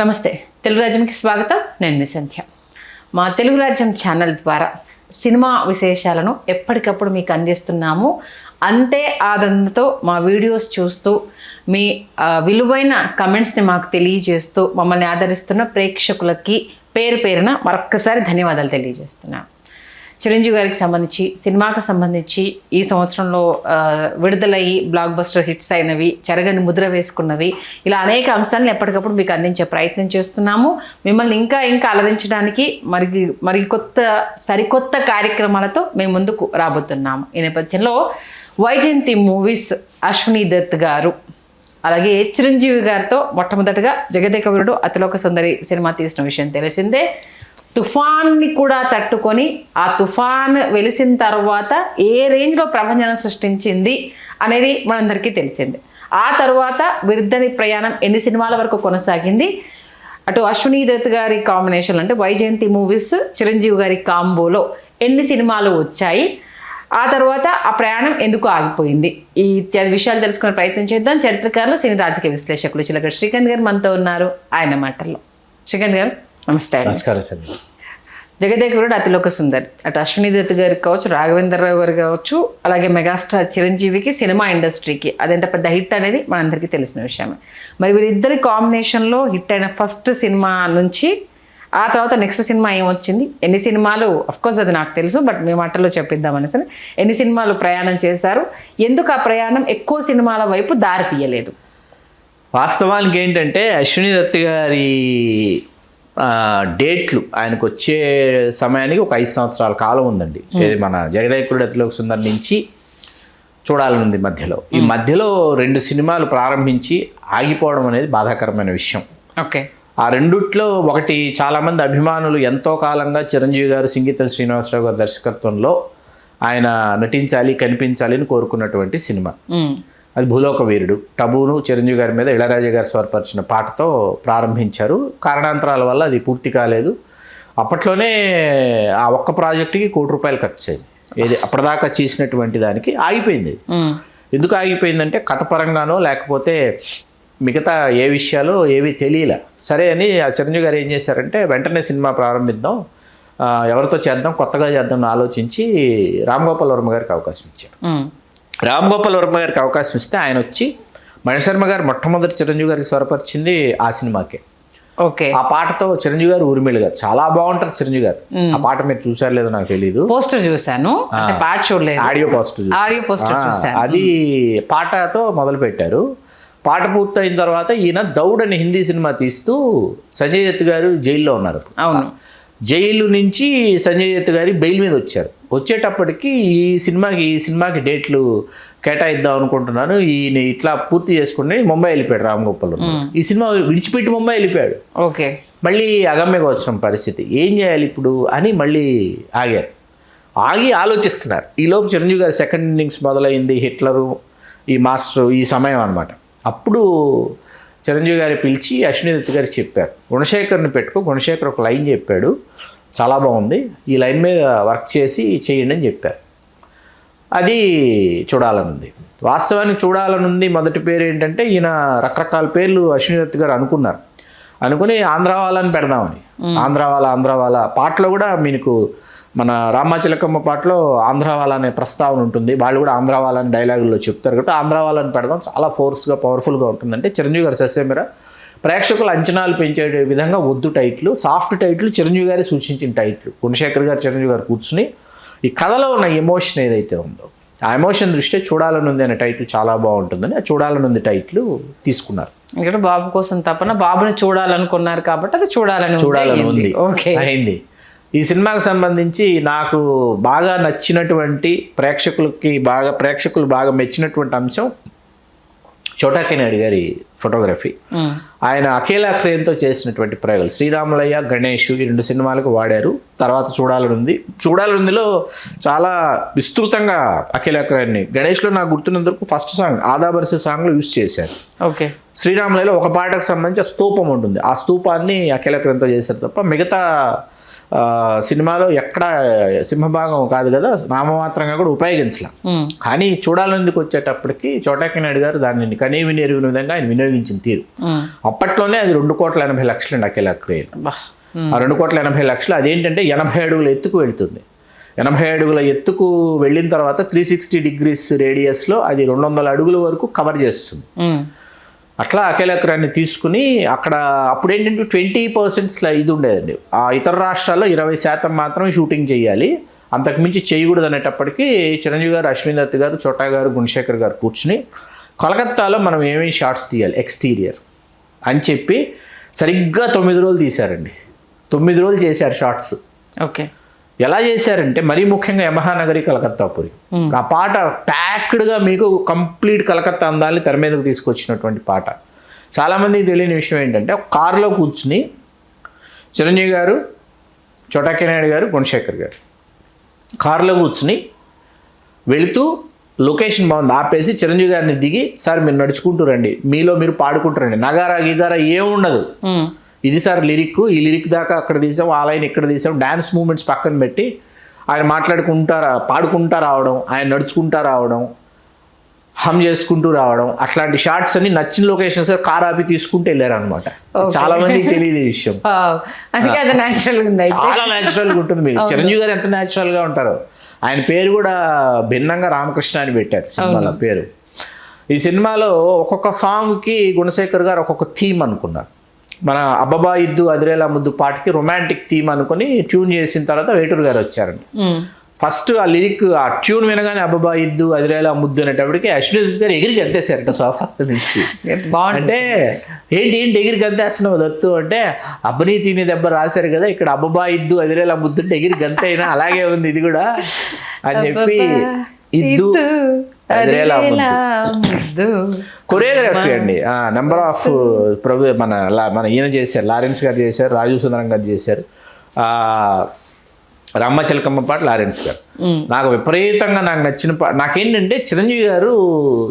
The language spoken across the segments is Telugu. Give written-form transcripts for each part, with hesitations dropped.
నమస్తే, తెలుగు రాజ్యంకి స్వాగతం. నేను మీ సంధ్య. మా తెలుగు రాజ్యం ఛానల్ ద్వారా సినిమా విశేషాలను ఎప్పటికప్పుడు మీకు అందిస్తున్నాము. అంతే ఆదరణతో మా వీడియోస్ చూస్తూ మీ విలువైన కమెంట్స్ని మాకు తెలియజేస్తూ మమ్మల్ని ఆదరిస్తున్న ప్రేక్షకులకి పేరు పేరున మరొక్కసారి ధన్యవాదాలు తెలియజేస్తున్నాను. చిరంజీవి గారికి సంబంధించి, సినిమాకి సంబంధించి ఈ సంవత్సరంలో విడుదలయ్యి బ్లాక్ బస్టర్ హిట్స్ అయినవి, చెరగని ముద్ర వేసుకున్నవి, ఇలా అనేక అంశాలను ఎప్పటికప్పుడు మీకు అందించే ప్రయత్నం చేస్తున్నాము. మిమ్మల్ని ఇంకా అలరించడానికి సరికొత్త కార్యక్రమాలతో మేము ముందుకు రాబోతున్నాము. ఈ నేపథ్యంలో వైజయంతి మూవీస్ అశ్విని దత్ గారు, అలాగే చిరంజీవి గారితో మొట్టమొదటిగా జగదేక వీరుడు అతిలోక సుందరి సినిమా తీసిన విషయం తెలిసిందే. తుఫాన్ని కూడా తట్టుకొని ఆ తుఫాన్ వెలిసిన తర్వాత ఏ రేంజ్లో ప్రభంజనం సృష్టించింది అనేది మనందరికీ తెలిసిందే. ఆ తర్వాత వీరిద్దరి ప్రయాణం ఎన్ని సినిమాల వరకు కొనసాగింది, అటు అశ్విని దత్ గారి కాంబినేషన్ అంటే వైజయంతి మూవీస్ చిరంజీవి గారి కాంబోలో ఎన్ని సినిమాలు వచ్చాయి, ఆ తర్వాత ఆ ప్రయాణం ఎందుకు ఆగిపోయింది, ఈ ఇత్యాది విషయాలు తెలుసుకునే ప్రయత్నం చేద్దాం. చరిత్రకారులు, సినీ రాజకీయ విశ్లేషకులు చిలకడ శ్రీకాంత్ గారు మనతో ఉన్నారు. ఆయన మాటల్లో. శ్రీకాంత్ గారు నమస్తే. నమస్కారం సార్. జగదేక వీరుడు అతిలోక సుందరి, అటు అశ్విని దత్ గారికి కావచ్చు, రాఘవేంద్రరావు గారు కావచ్చు, అలాగే మెగాస్టార్ చిరంజీవికి, సినిమా ఇండస్ట్రీకి అదెంత పెద్ద హిట్ అనేది మనందరికీ తెలిసిన విషయమే. మరి వీరిద్దరి కాంబినేషన్లో హిట్ అయిన ఫస్ట్ సినిమా నుంచి ఆ తర్వాత నెక్స్ట్ సినిమా ఏమొచ్చింది, ఎన్ని సినిమాలు, అఫ్కోర్స్ అది నాకు తెలుసు, బట్ మీ మాటల్లో చెప్పిద్దామనేసి, ఎన్ని సినిమాలు ప్రయాణం చేశారు, ఎందుకు ఆ ప్రయాణం ఎక్కువ సినిమాల వైపు దారి తీయలేదు? వాస్తవానికి ఏంటంటే అశ్విని దత్ గారి డేట్లు ఆయనకు వచ్చే సమయానికి ఒక 5 సంవత్సరాల కాలం ఉందండి. మన జగదేకుడు అతిలోక సుందరి నుంచి చూడాలనుంది మధ్యలో. ఈ మధ్యలో 2 సినిమాలు ప్రారంభించి ఆగిపోవడం అనేది బాధాకరమైన విషయం. ఓకే. ఆ రెండిట్లో ఒకటి, చాలామంది అభిమానులు ఎంతో కాలంగా చిరంజీవి గారు, సింగీతం శ్రీనివాసరావు గారి దర్శకత్వంలో ఆయన నటించాలి, కనిపించాలి అని కోరుకున్నటువంటి సినిమా. అది భూలోక వీరుడు. టబూను చిరంజీవి గారి మీద ఇళయరాజా గారు స్వరపరిచిన పాటతో ప్రారంభించారు. కారణాంతరాల వల్ల అది పూర్తి కాలేదు. అప్పట్లోనే ఆ ఒక్క ప్రాజెక్టుకి ₹1 కోటి ఖర్చు అయింది. ఏది అప్పటిదాకా చేసినటువంటి దానికి ఆగిపోయింది. ఎందుకు ఆగిపోయిందంటే కథపరంగానో లేకపోతే మిగతా ఏ విషయాలు ఏవి తెలియలే. సరే అని ఆ చిరంజీవి గారు ఏం చేశారంటే వెంటనే సినిమా ప్రారంభిద్దాం, ఎవరితో చేద్దాం, కొత్తగా చేద్దాం అని ఆలోచించి రామ్ గోపాల్ వర్మ గారికి అవకాశం ఇచ్చారు. రామ్ గోపాల్ వర్మ గారికి అవకాశం ఇస్తే ఆయన వచ్చి మణిశర్మ గారు మొట్టమొదటి చిరంజీవి గారికి స్వరపరిచింది ఆ సినిమాకే. ఓకే. ఆ పాటతో చిరంజీవి గారు, ఊర్మిళ గారు చాలా బాగుంటారు చిరంజీవి గారు. ఆ పాట మీరు చూసారు లేదో నాకు తెలియదు. పోస్టర్ చూసాను, పాట చూడలేదు. ఆడియో పోస్టర్ చూసాను. అది పాటతో మొదలు పెట్టారు. పాట పూర్తయిన తర్వాత ఈయన దౌడ్ అని హిందీ సినిమా తీస్తూ సంజయ్ దత్ గారు జైల్లో ఉన్నారు. అవును. జైలు నుంచి సంజయ్ దత్ గారి బెయిల్ మీద వచ్చారు. వచ్చేటప్పటికి ఈ సినిమాకి డేట్లు కేటాయిద్దాం అనుకుంటున్నాను, ఈయన ఇట్లా పూర్తి చేసుకుని ముంబై వెళ్ళిపోయాడు రామ్ గోపాల్. ఈ సినిమా విడిచిపెట్టి ముంబై వెళ్ళిపోయాడు. ఓకే. మళ్ళీ అగమ్యగా వచ్చిన పరిస్థితి, ఏం చేయాలి ఇప్పుడు అని మళ్ళీ ఆగి ఆలోచిస్తున్నారు. ఈలోపు చిరంజీవి గారి సెకండ్ ఇన్నింగ్స్ మొదలైంది, హిట్లరు, ఈ మాస్టరు, ఈ సమయం అనమాట. అప్పుడు చిరంజీవి గారి పిలిచి అశ్విని దత్ గారికి చెప్పారు, గుణశేఖర్ని పెట్టుకో, గుణశేఖర్ ఒక లైన్ చెప్పాడు, చాలా బాగుంది, ఈ లైన్ మీద వర్క్ చేసి చేయండి అని చెప్పారు. అది చూడాలనుంది. వాస్తవానికి చూడాలనుంది మొదటి పేరు ఏంటంటే, ఈయన రకరకాల పేర్లు అశ్విని దత్ గారు అనుకుని ఆంధ్రావాలని పెడదామని. ఆంధ్రావాల పాటలో కూడా మీకు మన రామాచిలకమ్మ పాటలో ఆంధ్రావాల అనే ప్రస్తావన ఉంటుంది. వాళ్ళు కూడా ఆంధ్రావాల అని డైలాగుల్లో చెప్తారు కాబట్టి ఆంధ్రావాలని పెడదాం, చాలా ఫోర్స్గా పవర్ఫుల్గా ఉంటుందంటే చిరంజీవి గారు సస్యమేర ప్రేక్షకుల అంచనాలు పెంచే విధంగా వద్దు టైట్లు, సాఫ్ట్ టైట్లు, చిరంజీవి గారి సూచించిన టైట్లు. గుణశేఖర్ గారు, చిరంజీవి గారు కూర్చుని ఈ కథలో ఉన్న ఎమోషన్ ఏదైతే ఉందో ఆ ఎమోషన్ దృష్ట్యా చూడాలనుంది అనే టైటిల్ చాలా బాగుంటుందని ఆ చూడాలనుంది టైటిల్ తీసుకున్నారు. ఇక్కడ బాబు కోసం తప్పన బాబుని చూడాలనుకున్నారు కాబట్టి అది చూడాలని ఓకే అయింది. ఈ సినిమాకు సంబంధించి నాకు బాగా నచ్చినటువంటి ప్రేక్షకులు బాగా మెచ్చినటువంటి అంశం చోటాకి నాయుడు గారి ఫోటోగ్రఫీ. ఆయన అఖిలా క్రేన్తో చేసినటువంటి ప్రయోగాలు, శ్రీరాములయ్య, గణేష్, ఈ 2 సినిమాలకు వాడారు. తర్వాత చూడాలనుందిలో చాలా విస్తృతంగా అఖిలా క్రేన్ని, గణేష్లో నాకు గుర్తున్నందుకు ఫస్ట్ సాంగ్ ఆదాబర్సి సాంగ్లో యూజ్ చేశారు. ఓకే. శ్రీరాములయ్యలో ఒక పాటకు సంబంధించి స్తూపం ఉంటుంది, ఆ స్తూపాన్ని అఖిలా క్రేన్తో చేశారు తప్ప మిగతా సినిమాలో ఎక్కడ సింహభాగం కాదు కదా, నామమాత్రంగా కూడా ఉపయోగించలేం. కానీ చూడాలనేందుకు వచ్చేటప్పటికి చోటాకి నాయుడు గారు దాన్ని కనీ విని ఎరుగిన విధంగా ఆయన వినియోగించిన తీరు. అప్పట్లోనే అది 2,80,00,000 అండి అఖిల క్రేన్. ఆ 2,80,00,000 అదేంటంటే 80 అడుగుల ఎత్తుకు వెళ్తుంది. 80 అడుగుల ఎత్తుకు వెళ్ళిన తర్వాత 360 డిగ్రీస్ రేడియస్లో అది 200 అడుగుల వరకు కవర్ చేస్తుంది. అట్లా అఖిల ఎకరాన్ని తీసుకుని అక్కడ అప్పుడు ఏంటంటే 20% ఇది ఉండేదండి. ఆ ఇతర రాష్ట్రాల్లో 20% మాత్రమే షూటింగ్ చేయాలి, అంతకుమించి చేయకూడదు అనేటప్పటికీ చిరంజీవి గారు, అశ్విని దత్ గారు, చోటా గారు, గుణశేఖర్ గారు కూర్చుని కలకత్తాలో మనం ఏమేమి షాట్స్ తీయాలి ఎక్స్టీరియర్ అని చెప్పి సరిగ్గా 9 రోజులు తీశారండి. 9 రోజులు చేశారు షార్ట్స్. ఓకే. ఎలా చేశారంటే మరీ ముఖ్యంగా యమహానగరి కలకత్తాపురి ఆ పాట ప్యాక్డ్గా మీకు కంప్లీట్ కలకత్తా అందాన్ని తెర మీదకు తీసుకొచ్చినటువంటి పాట. చాలామందికి తెలియని విషయం ఏంటంటే ఒక కారులో కూర్చుని చిరంజీవి గారు, చోటాకి నాయుడు గారు, గుణశేఖర్ గారు కారులో కూర్చుని వెళుతూ లొకేషన్ బాగుంది ఆపేసి చిరంజీవి గారిని దిగి, సార్ మీరు నడుచుకుంటూ రండి, మీలో మీరు పాడుకుంటూ రండి, నగారా గిగారా ఏముండదు, ఇది సార్ లిరిక్, ఈ లిరిక్ దాకా అక్కడ తీసాం, ఆ లైన్ ఇక్కడ తీసాం, డ్యాన్స్ మూమెంట్స్ పక్కన పెట్టి ఆయన పాడుకుంటా రావడం, ఆయన నడుచుకుంటా రావడం, హమ్ చేసుకుంటూ రావడం, అట్లాంటి షార్ట్స్ అన్ని నచ్చిన లొకేషన్స్ కార్ ఆపి తీసుకుంటూ వెళ్ళారు అనమాట. చాలా మందికి తెలియదు ఈ విషయం. చాలా న్యాచురల్గా ఉంటుంది. మీరు చిరంజీవి గారు ఎంత న్యాచురల్గా ఉంటారో. ఆయన పేరు కూడా భిన్నంగా రామకృష్ణ అని పెట్టారు సినిమాలో పేరు. ఈ సినిమాలో ఒక్కొక్క సాంగ్కి గుణశేఖర్ గారు ఒక్కొక్క థీమ్ అనుకున్నారు. మన అబ్బబా ఇద్దు అదిరేలా ముద్దు పాటకి రొమాంటిక్ థీమ్ అనుకుని ట్యూన్ చేసిన తర్వాత వేటూరు గారు వచ్చారండి. ఫస్ట్ ఆ లిరిక్ ఆ ట్యూన్ వినగానే అబ్బబా ఇద్దు అదిరేలా ముద్దు అనేటప్పటికి అశ్విని గారు ఎగిరికి అంతేసారట సోఫా నుంచి. అంటే ఏంటి ఎగిరికి అంతేస్తున్నావు దత్తు అంటే, అబ్బని తిని దెబ్బ రాశారు కదా, ఇక్కడ అబ్బబా ఇద్దు అదిరేలా ముద్దు అంటే ఎగిరి గంతే అయినా అలాగే ఉంది ఇది కూడా అని చెప్పి ఇద్దు అదిరేలా ముద్దు. కొరియోగ్రఫీ అండి నెంబర్ ఆఫ్ మన ఈయన చేశారు, లారెన్స్ గారు చేశారు, రాజు సుందరం గారు చేశారు, రామచిలకమ్మ పాట లారెన్స్ గారు. నాకు విపరీతంగా నాకు నచ్చిన నాకేంటంటే చిరంజీవి గారు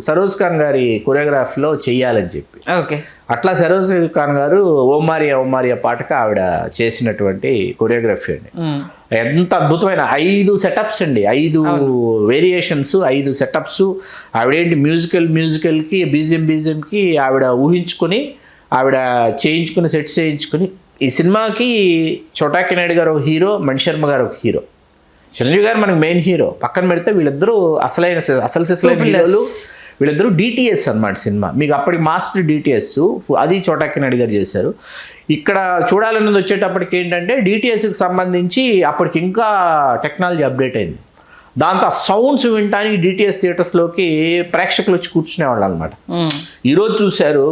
సరోజ్ ఖాన్ గారి కొరియోగ్రఫీలో చెయ్యాలని చెప్పి, అట్లా సరోజ్ ఖాన్ గారు ఓమారియా పాటకి ఆవిడ చేసినటువంటి కొరియోగ్రఫీ అండి. ఎంత అద్భుతమైన 5 సెటప్స్ అండి, 5 వేరియేషన్స్, 5 సెటప్స్. ఆవిడేంటి మ్యూజికల్కి బీజిఎంకి ఆవిడ ఊహించుకొని ఆవిడ చేయించుకుని సెట్ చేయించుకుని ఈ సినిమాకి చోటాకి నాయుడు గారు ఒక హీరో, మణిశర్మ గారు ఒక హీరో, చిరంజీవి గారు మనకి మెయిన్ హీరో. పక్కన పెడితే వీళ్ళిద్దరూ అసలు హీరోలు. వీళ్ళిద్దరూ డిటిఎస్ అన్నమాట సినిమా. మీకు అప్పటికి మాస్టర్ డిటిఎస్ అది చోటాకి నాయుడు గారు చేశారు. ఇక్కడ చూడాలన్నది వచ్చేటప్పటికి ఏంటంటే డిటిఎస్కి సంబంధించి అప్పటికి ఇంకా టెక్నాలజీ అప్డేట్ అయింది. దాంతో ఆ సౌండ్స్ వినటానికి డిటిఎస్ థియేటర్స్లోకి ప్రేక్షకులు వచ్చి కూర్చునేవాళ్ళు అనమాట. ఈరోజు చూశారు,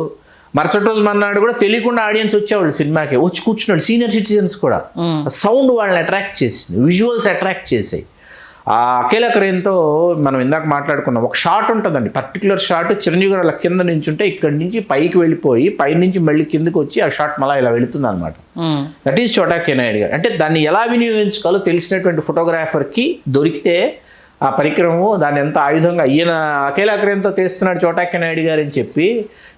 మరుసటి రోజు మన్నాడు కూడా తెలియకుండా ఆడియన్స్ వచ్చేవాళ్ళు సినిమాకి, వచ్చి కూర్చున్నాడు. సీనియర్ సిటిజన్స్ కూడా సౌండ్ వాళ్ళని అట్రాక్ట్ చేసింది, విజువల్స్ అట్రాక్ట్ చేసాయి. ఆ అఖిల క్రేన్తో మనం ఇందాక మాట్లాడుకున్నాం, ఒక షాట్ ఉంటుందండి, పర్టికులర్ షాట్ చిరంజీవి గారు అలా కింద నుంచి ఉంటే ఇక్కడి నుంచి పైకి వెళ్ళిపోయి పై నుంచి మళ్ళీ కిందకి వచ్చి ఆ షాట్ మళ్ళీ ఇలా వెళుతుంది అనమాట. దట్ ఈజ్ చోటాకి నాయుడు గారు. అంటే దాన్ని ఎలా వినియోగించుకోవాలో తెలిసినటువంటి ఫోటోగ్రాఫర్కి దొరికితే ఆ పరికరము దాన్ని ఎంత ఆయుధంగా ఈయన అఖిల క్రేన్తో తీస్తున్నాడు చోటాకి నాయుడు గారు అని చెప్పి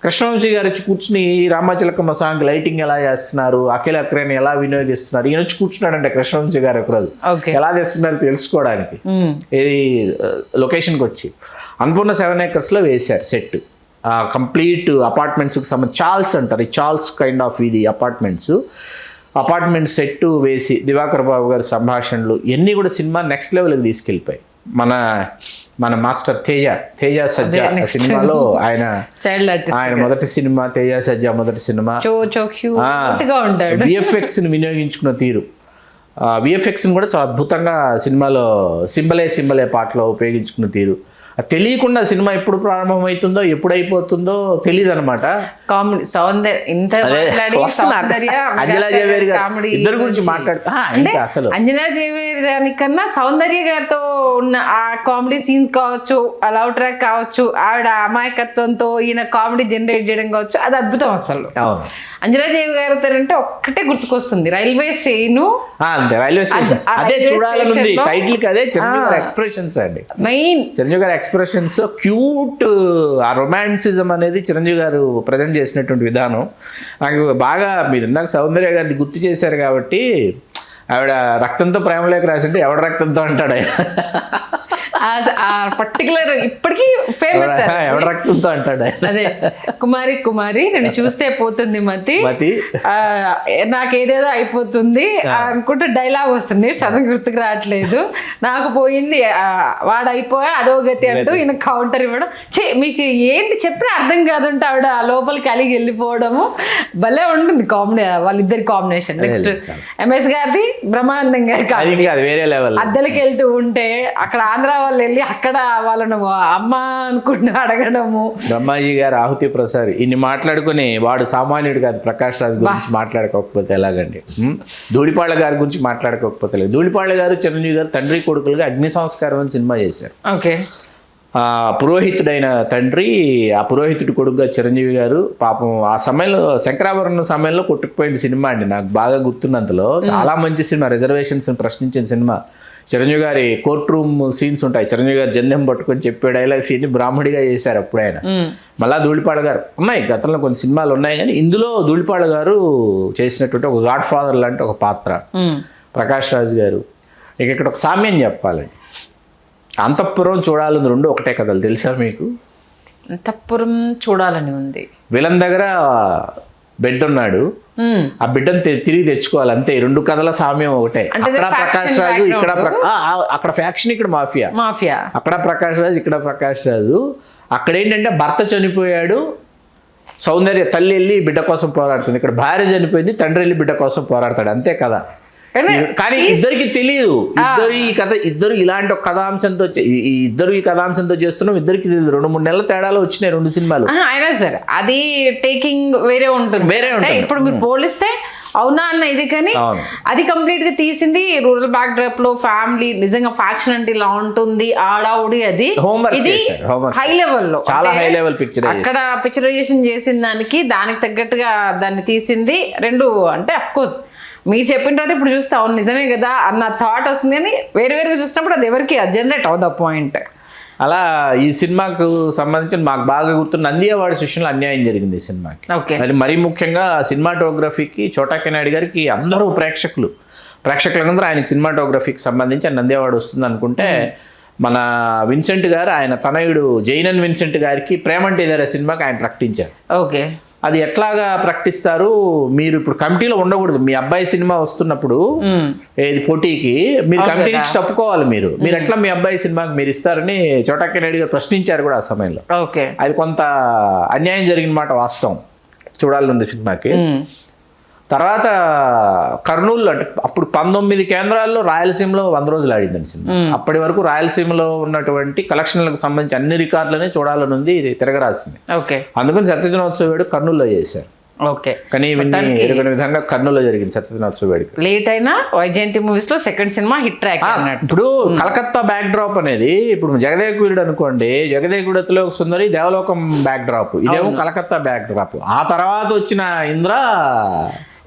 కృష్ణవంశీ గారు వచ్చి కూర్చుని రామచిలకమ్మ సాంగ్ లైటింగ్ ఎలా చేస్తున్నారు, అఖిల క్రేన్ ఎలా వినియోగిస్తున్నారు, ఈయన వచ్చి కూర్చున్నాడంటే కృష్ణవంశీ గారు ఒకరోజు ఎలా చేస్తున్నారు తెలుసుకోవడానికి ఇది లొకేషన్కి వచ్చి అన్నపూర్ణ 7 acres వేశారు సెట్. కంప్లీట్ అపార్ట్మెంట్స్కి సంబంధించి చార్ల్స్ అంటారు, ఈ చార్ల్స్ కైండ్ ఆఫ్ ఇది అపార్ట్మెంట్ సెట్ వేసి దివాకర్ బాబు గారి సంభాషణలు ఇవన్నీ కూడా సినిమా నెక్స్ట్ లెవెల్కి తీసుకెళ్ళిపోయి మన మాస్టర్ తేజ సజ్జా సినిమాలో ఆయన మొదటి సినిమా తేజ సజ్జా మొదటి సినిమా విఎఫ్ఎక్స్ని వినియోగించుకున్న తీరు, విఎఫ్ఎక్స్ని కూడా చాలా అద్భుతంగా సినిమాలో సింబలే పాటలో ఉపయోగించుకున్న తీరు. తెలియకుండా సినిమా ఎప్పుడు ప్రారంభమవుతుందో ఎప్పుడు అయిపోతుందో తెలియదు అనమాట. ఇద్దరు గురించి అసలు అంజనా జయవేరి దానికన్నా సౌందర్య గారితో ఉన్న ఆ కామెడీ సీన్స్ కావచ్చు, ఆ లవ్ ట్రాక్ కావచ్చు, ఆవిడ అమాయకత్వంతో ఈయన కామెడీ జనరేట్ చేయడం కావచ్చు, అది అద్భుతం అసలు. అంజనా జయవి గారితో అంటే ఒక్కటే గుర్తుకొస్తుంది, రైల్వే సీను, రైల్వే స్టేషన్. అదే చూడాలనుంది టైటిల్ కి, అదే చిరంజీవి గారి ఎక్స్ప్రెషన్స్ అండి, మెయిన్ చిరంజీవి గారి ఎక్స్ప్రెషన్స్, క్యూట్ ఆ రొమాన్సిజం అనేది చిరంజీవి గారు ప్రజెంట్ చేసినటువంటి విధానం నాకు బాగా, మీరు ఇందాక సౌందర్య గారిది గుర్తు చేశారు కాబట్టి ఆవిడ రక్తంతో ప్రేమలేఖ రాసింటే ఎవడ రక్తంతో అంటాడు ఆయన. ఆ పర్టికులర్ ఇప్పటికీ ఫేమస్. ఎవడ రక్తంతో అంటాడు ఆయన. అదే కుమారి కుమారి నేను చూస్తే పోతుంది మతి, నాకేదేదో అయిపోతుంది అనుకుంటే డైలాగ్ వస్తుంది, సడన్ గుర్తుకు రావట్లేదు నాకు. పోయింది వాడు అయిపోయా అదో గతి అంటూ ఈయన కౌంటర్ ఇవ్వడం. మీకు ఏంటి చెప్పిన అర్థం కాదంటే ఆవిడ లోపలికి అలిగి వెళ్ళిపోవడము భలే ఉంటుంది కామెడీ, వాళ్ళిద్దరి కాంబినేషన్. నెక్స్ట్ ఎంఎస్ గారిది బ్రహ్మానందం గారి వేరే లెవెల్. అద్దెలకి వెళ్తూ ఉంటే అక్కడ ఆంధ్ర వాళ్ళు వెళ్ళి అక్కడ వాళ్ళను అమ్మ అనుకుంటూ అడగడము. బ్రహ్మాజీ గారు ఆహుతి ప్రసాద్ ఇన్ని మాట్లాడుకుని వాడు సామాన్యుడు కాదు, ప్రకాష్ రాజ్ గురించి మాట్లాడుకోకపోతే ఎలాగండి, ధూళిపాళ్ళ గారి గురించి మాట్లాడుకోకపోతే లేదు. ధూళిపాళ్ళ గారు చిరంజీవి గారు తండ్రి కొడుకులుగా అగ్ని సంస్కారం అని సినిమా చేశారు. ఓకే, పురోహితుడైన తండ్రి, ఆ పురోహితుడి కొడుకుగా చిరంజీవి గారు. పాపం ఆ సమయంలో శంకరాభరణం సమయంలో కొట్టుకుపోయిన సినిమా అండి, నాకు బాగా గుర్తున్నంతలో. చాలా మంచి సినిమా, రిజర్వేషన్స్ ప్రశ్నించిన సినిమా. చిరంజీవి గారి కోర్ట్ రూమ్ సీన్స్ ఉంటాయి, చిరంజీవి గారు జంధ్యం పట్టుకొని చెప్పే డైలాగ్ సీన్ బ్రాహ్మడిగా చేశారు అప్పుడు ఆయన. మళ్ళా ధూళిపాళ్ళ గారు ఉన్నాయి, గతంలో కొన్ని సినిమాలు ఉన్నాయి, కానీ ఇందులో ధూళిపాళ్ళ గారు చేసినటువంటి ఒక గాడ్ ఫాదర్ లాంటి ఒక పాత్ర. ప్రకాష్ రాజ్ గారు. ఇక ఇక్కడ ఒక సామ్యం చెప్పాలండి, అంతఃపురం చూడాలని రెండు ఒకటే కథలు తెలుసా మీకు? అంతఃపురం చూడాలని ఉంది. విలన్ దగ్గర బిడ్డ ఉన్నాడు, ఆ బిడ్డను తిరిగి తెచ్చుకోవాలి అంతే. రెండు కథల సామ్యం ఒకటే. అక్కడ ప్రకాష్ రాజు, ఇక్కడ అక్కడ ఫ్యాక్షన్, ఇక్కడ మాఫియా. అక్కడ ప్రకాష్ రాజు, ఇక్కడ ప్రకాష్ రాజు. అక్కడ ఏంటంటే భర్త చనిపోయాడు, సౌందర్య తల్లి వెళ్ళి బిడ్డ కోసం పోరాడుతుంది. ఇక్కడ భార్య చనిపోయింది, తండ్రి వెళ్ళి బిడ్డ కోసం పోరాడతాడు, అంతే కదా. కానీ ఇద్దరికి తెలియదు, ఇద్దరు ఇలాంటి ఒక కథాంశంతో ఈ కథాంశంతో చేస్తున్నాం, ఇద్దరికి తెలియదు. 2-3 నెలల తేడాలో వచ్చినాయి రెండు సినిమాలు. అయినా సరే అది టేకింగ్ వేరే ఉంటుంది. ఇప్పుడు మీరు పోలిస్తే అవునా అన్న ఇది, కానీ అది కంప్లీట్ గా తీసింది రూరల్ బ్యాక్ డ్రాప్ లో, ఫ్యామిలీ నిజంగా ఫ్యాక్షన్ అంటే ఇలా ఉంటుంది, ఆడావుడి. అది ఇది హై లెవెల్ లో, చాలా హై లెవెల్ పిక్చర్. అక్కడ పిక్చరైజేషన్ చేసిన దానికి తగ్గట్టుగా దాన్ని తీసింది. రెండు అంటే అఫ్ కోర్స్ మీరు చెప్పిన తర్వాత ఇప్పుడు చూస్తే అవును నిజమే కదా అన్న థాట్ వస్తుంది, కానీ వేరుగా చూసినప్పుడు అది ఎవరికి జనరేట్ అవుదా పాయింట్. అలా ఈ సినిమాకు సంబంధించి మాకు బాగా గుర్తు నంది అవార్డ్స్ విషయంలో అన్యాయం జరిగింది ఈ సినిమాకి. అది మరీ ముఖ్యంగా సినిమాటోగ్రఫీకి చోటా నాయుడు గారికి అందరూ ప్రేక్షకులందరూ ఆయనకి సినిమాటోగ్రఫీకి సంబంధించి నంది అవార్డు వస్తుంది అనుకుంటే, మన విన్సెంట్ గారు ఆయన తనయుడు జైనన్ విన్సెంట్ గారికి ప్రేమంటే ఇదే సినిమాకి ఆయన ప్రకటించారు. ఓకే, అది ఎట్లాగా ప్రకటిస్తారు, మీరు ఇప్పుడు కమిటీలో ఉండకూడదు. మీ అబ్బాయి సినిమా వస్తున్నప్పుడు ఏది పోటీకి మీరు కమిటీ నుంచి తప్పుకోవాలి. మీరు ఎట్లా మీ అబ్బాయి సినిమాకి మీరు ఇస్తారని చోటా నాయుడు గారు ప్రశ్నించారు కూడా ఆ సమయంలో. అది కొంత అన్యాయం జరిగిన మాట వాస్తవం, చూడాలనుంది సినిమాకి. తర్వాత కర్నూలు, అంటే అప్పుడు 19 కేంద్రాల్లో రాయలసీమలో 100 రోజులు ఆడిందండి సినిమా. అప్పటి వరకు రాయలసీమలో ఉన్నటువంటి కలెక్షన్లకు సంబంధించి అన్ని రికార్డులని చూడాలనుంది, ఇది తిరగరాసింది. అందుకని సత్యదినోత్సవ వేడుక కర్నూలులో చేశారు. కానీ ఎరుగని విధంగా కర్నూలులో జరిగింది సత్యదినోత్సవ వేడుక. లేట్ అయినా వైజయంతి మూవీస్ లో సెకండ్ సినిమా హిట్ ట్రాక్. ఇప్పుడు కలకత్తా బ్యాక్ డ్రాప్ అనేది, ఇప్పుడు జగదేకవీరుడు అనుకోండి, జగదేకుడతలో సుందరి దేవలోకం బ్యాక్ డ్రాప్, ఇదేమో కలకత్తా బ్యాక్ డ్రాప్. ఆ తర్వాత వచ్చిన ఇంద్ర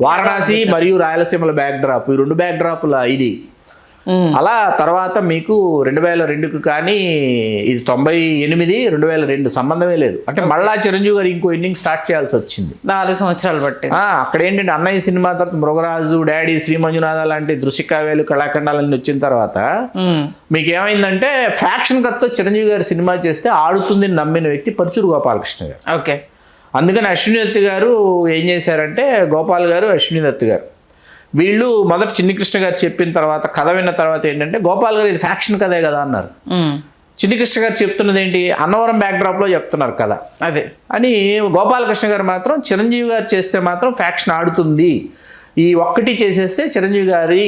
వారణాసి మరియు రాయలసీమల బ్యాక్ డ్రాప్, ఈ 2 బ్యాక్ డ్రాప్ల ఇది. అలా తర్వాత మీకు 2002కు కానీ ఇది 98, 2002 సంబంధమే లేదు. అంటే మళ్ళా చిరంజీవి గారు ఇంకో ఇన్నింగ్ స్టార్ట్ చేయాల్సి వచ్చింది 4 సంవత్సరాలు బట్టి. అక్కడ ఏంటంటే అన్నయ్య సినిమా తర్వాత మృగరాజు, డాడీ, శ్రీ మంజునాథ లాంటి దృశ్యకావ్యాలు, కళాఖండాలన్నీ వచ్చిన తర్వాత మీకు ఏమైందంటే ఫ్యాక్షన్ కత్తో చిరంజీవి గారు సినిమా చేస్తే ఆడుతుంది నమ్మిన వ్యక్తి పరుచూరు గోపాలకృష్ణ గారు. అందుకని అశ్విని దత్ గారు ఏం చేశారంటే, గోపాల్ గారు, అశ్విని దత్ గారు వీళ్ళు మొదట చిన్ని కృష్ణ గారు చెప్పిన తర్వాత, కథ విన్న తర్వాత ఏంటంటే, గోపాల్ గారు ఇది ఫ్యాక్షన్ కథే కదా అన్నారు. చిన్ని కృష్ణ గారు చెప్తున్నది ఏంటి, అన్నవరం బ్యాక్డ్రాప్లో చెప్తున్నారు కదా అదే అని. గోపాలకృష్ణ గారు మాత్రం చిరంజీవి గారు చేస్తే మాత్రం ఫ్యాక్షన్ ఆడుతుంది, ఈ ఒక్కటి చేసేస్తే చిరంజీవి గారి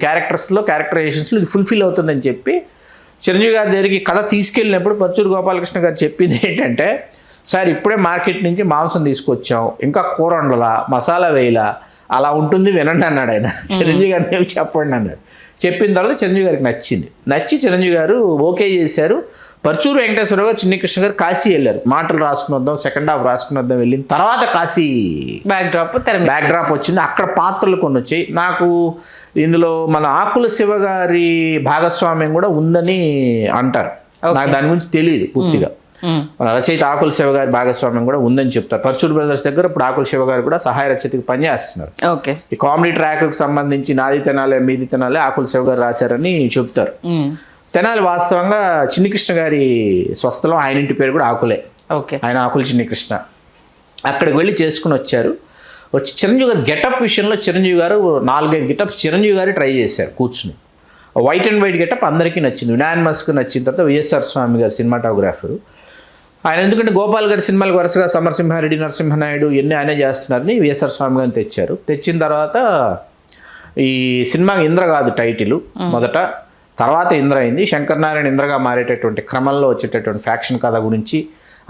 క్యారెక్టరైజేషన్స్లో ఇది ఫుల్ఫిల్ అవుతుందని చెప్పి చిరంజీవి గారి దగ్గరికి కథ తీసుకెళ్ళినప్పుడు పరుచూరు గోపాలకృష్ణ గారు చెప్పింది ఏంటంటే, సార్ ఇప్పుడే మార్కెట్ నుంచి మాంసం తీసుకొచ్చాం, ఇంకా కూర వండలా, మసాలా వేయలా, అలా ఉంటుంది వినండి అన్నాడు ఆయన. చిరంజీవి గారిని చెప్పండి అన్నాడు. చెప్పిన తర్వాత చిరంజీవి గారికి నచ్చి చిరంజీవి గారు ఓకే చేశారు. పరుచూరు వెంకటేశ్వర గారు, చిన్ని కృష్ణ గారు కాశీ వెళ్ళారు, మాటలు రాసుకుని వద్దాం, సెకండ్ హాఫ్ రాసుకుని వద్దాం. వెళ్ళిన తర్వాత కాశీ బ్యాక్ డ్రాప్ వచ్చింది. అక్కడ పాత్రలు కొన్ని వచ్చాయి. నాకు ఇందులో మన ఆకుల శివ గారి భాగస్వామ్యం కూడా ఉందని అంటారు, నాకు దాని గురించి తెలియదు పూర్తిగా. మన రచయిత ఆకుల శివ గారి భాగస్వామ్యం కూడా ఉందని చెప్తారు. పర్చూర్ బ్రదర్స్ దగ్గర ఇప్పుడు ఆకుల శివ గారు కూడా సహాయ రచయితకి పనిచేస్తున్నారు. ఓకే. ఈ కామెడీ ట్రాక్కి సంబంధించి నాది తెనాలే మీది తెనాలే ఆకుల శివ గారు రాశారని చెప్తారు. తెనాలి వాస్తవంగా చిన్ని కృష్ణ గారి స్వస్థలం, ఆయన ఇంటి పేరు కూడా ఆకులే. ఓకే. ఆయన ఆకుల చిన్ని కృష్ణ. అక్కడికి వెళ్ళి చేసుకుని వచ్చారు. వచ్చి చిరంజీవి గారు గెటప్ విషయంలో చిరంజీవి గారు 4-5 గెటప్స్ చిరంజీవి గారు ట్రై చేశారు కూర్చుని. వైట్ అండ్ వైట్ గెటప్ అందరికీ నచ్చింది. యునానిమస్కి నచ్చిన తర్వాత విఎస్ఆర్ స్వామి గారు సినిమాటోగ్రాఫరు ఆయన. ఎందుకంటే గోపాల్ గారి సినిమాలకు వరుసగా సమరసింహారెడ్డి, నరసింహనాయుడు ఇవన్నీ ఆయనే చేస్తున్నారని విఎస్ఆర్ స్వామి గారిని తెచ్చారు. తెచ్చిన తర్వాత ఈ సినిమాకి ఇంద్ర కాదు టైటిల్ మొదట, తర్వాత ఇంద్ర అయింది. శంకర్ నారాయణ ఇంద్రగా మారేటటువంటి క్రమంలో వచ్చేటటువంటి ఫ్యాక్షన్ కథ గురించి,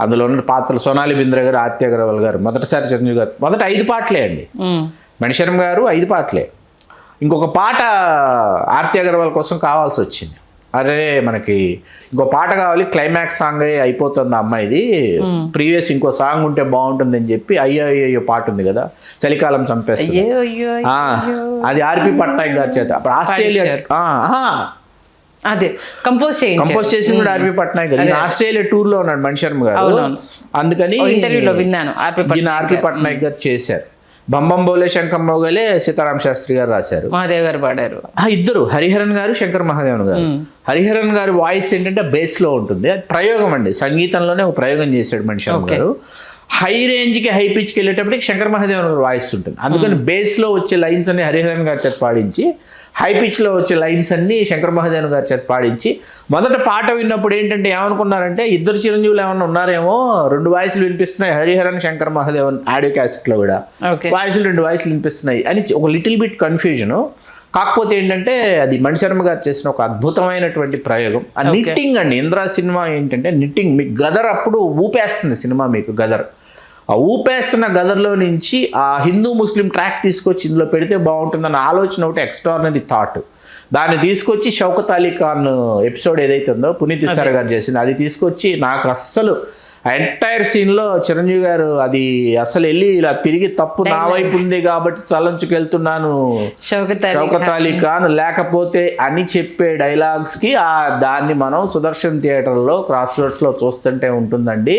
అందులో ఉన్న పాత్రలు సోనాలి బింద్రే గారు, ఆదిత్య అగర్వాల్ గారు, మొదటిసారి చిరంజీవి గారు మొదట 5 పాటలే అండి. మణిశర్మ గారు 5 పాటలే. ఇంకొక పాట ఆర్తి అగర్వాల్ కోసం కావాల్సి వచ్చింది. అరే మనకి ఇంకో పాట కావాలి, క్లైమాక్స్ సాంగ్ అయిపోతుంది అమ్మాయిది, ప్రీవియస్ ఇంకో సాంగ్ ఉంటే బాగుంటుంది అని చెప్పి అయ్యో అయ్యో పాట ఉంది కదా, చలికాలం చంపేస్తుంది, అది ఆర్పి పట్నాయక్ గారి చేత అప్పుడు ఆస్ట్రేలియా అదే కంపోజ్ చేసింది కూడా ఆర్పి పట్నాయక్ గారు. ఆస్ట్రేలియా టూర్ లో ఉన్నాడు మణిశర్మ గారు, అందుకని ఇంటర్వ్యూలో విన్నాను ఆర్పి పట్నాయక్ గారు చేశారు. బంబం బోలే శంకర్ మోగలే సీతారాం శాస్త్రి గారు రాశారు, మహాదేవ్ గారు పాడారు. ఇద్దరు హరిహరన్ గారు, శంకర్ మహాదేవన్ గారు. హరిహరన్ గారి వాయిస్ ఏంటంటే బేస్ లో ఉంటుంది, అది ప్రయోగం అండి, సంగీతంలోనే ఒక ప్రయోగం చేశాడు మణిశర్మ గారు. హై రేంజ్కి హై పిచ్కి వెళ్ళేటప్పటికి శంకర్ మహాదేవన్ గారు వాయిస్ ఉంటుంది, అందుకని బేస్లో వచ్చే లైన్స్ అన్ని హరిహరన్ గారి చేత పాడించి, హై పిచ్లో వచ్చే లైన్స్ అన్ని శంకర్ మహాదేవన్ గారి చేత పాడించి, మొదట పాట విన్నప్పుడు ఏంటంటే ఏమనుకున్నారంటే ఇద్దరు చిరంజీవులు ఏమన్నా ఉన్నారేమో, 2 వాయిస్లు వినిపిస్తున్నాయి హరిహరన్ శంకర్ మహాదేవన్ ఆడియో క్యాసెట్లో కూడా వాయిస్లు 2 వాయిస్లు వినిపిస్తున్నాయి అని ఒక లిటిల్ బిట్ కన్ఫ్యూజను. కాకపోతే ఏంటంటే అది మణిశర్మ గారు చేసిన ఒక అద్భుతమైనటువంటి ప్రయోగం. ఆ నిట్టింగ్ అండి, ఇంద్రా సినిమా ఏంటంటే నిట్టింగ్. మీకు గదర్ అప్పుడు ఊపేస్తుంది సినిమా, మీకు గదర్ ఆ ఊపేస్తున్న గదర్లో నుంచి ఆ హిందూ ముస్లిం ట్రాక్ తీసుకొచ్చి ఇందులో పెడితే బాగుంటుందన్న ఆలోచన ఒకటి ఎక్స్ట్రాడినరీ థాట్. దాన్ని తీసుకొచ్చి షౌకత్ అలీ ఖాన్ ఎపిసోడ్ ఏదైతే ఉందో పునీత్ ఇస్సార్ గారు చేసింది, అది తీసుకొచ్చి నాకు అస్సలు ఎంటైర్ సీన్లో చిరంజీవి గారు అది అసలు వెళ్ళి ఇలా తిరిగి తప్పు నా వైపు ఉంది కాబట్టి తలంచుకెళ్తున్నాను షౌకత్ అలీ ఖాన్ లేకపోతే అని చెప్పే డైలాగ్స్కి దాన్ని మనం సుదర్శన్ థియేటర్లో క్రాస్ రోడ్స్లో చూస్తుంటే ఉంటుందండి.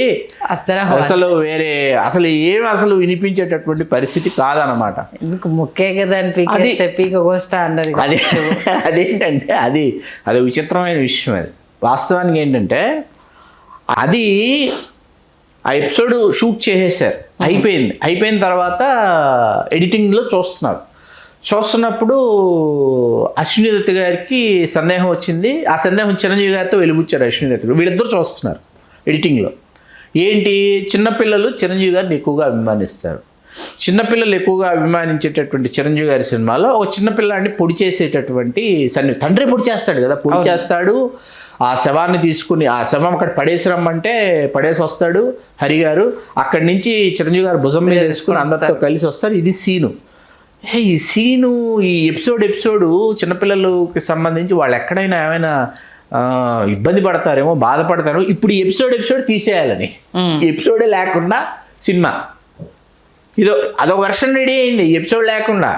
అసలు వేరే అసలు వినిపించేటటువంటి పరిస్థితి కాదనమాట. అదేంటంటే అది విచిత్రమైన విషయం. అది వాస్తవానికి ఏంటంటే అది ఆ ఎపిసోడ్ షూట్ చేసేసారు, అయిపోయిన తర్వాత ఎడిటింగ్లో చూస్తున్నప్పుడు అశ్విని దత్ గారికి సందేహం వచ్చింది. ఆ సందేహం చిరంజీవి గారితో వెలిబుచ్చారు అశ్విని దత్ గారు. వీళ్ళిద్దరూ చూస్తున్నారు ఎడిటింగ్లో. ఏంటి, చిన్నపిల్లలు చిరంజీవి గారిని ఎక్కువగా అభిమానిస్తారు. చిన్నపిల్లలు ఎక్కువగా అభిమానించేటటువంటి చిరంజీవి గారి సినిమాలో ఒక చిన్నపిల్లాడిని పొడి చేసేటటువంటి తండ్రి పొడి చేస్తాడు కదా, పొడి చేస్తాడు. ఆ శవాన్ని తీసుకుని ఆ శవం అక్కడ పడేసి రమ్మంటే పడేసి వస్తాడు హరి గారు. అక్కడి నుంచి చిరంజీవి గారు భుజం మీద వేసుకుని అందరితో కలిసి వస్తారు. ఇది సీను. ఈ సీను ఈ ఎపిసోడ్ చిన్నపిల్లలకి సంబంధించి వాళ్ళు ఎక్కడైనా ఏమైనా ఇబ్బంది పడతారేమో, బాధపడతారేమో, ఇప్పుడు ఈ ఎపిసోడ్ తీసేయాలని, ఈ ఎపిసోడే లేకుండా సినిమా అదొక వెర్షన్ రెడీ అయింది. ఈ ఎపిసోడ్ లేకుండా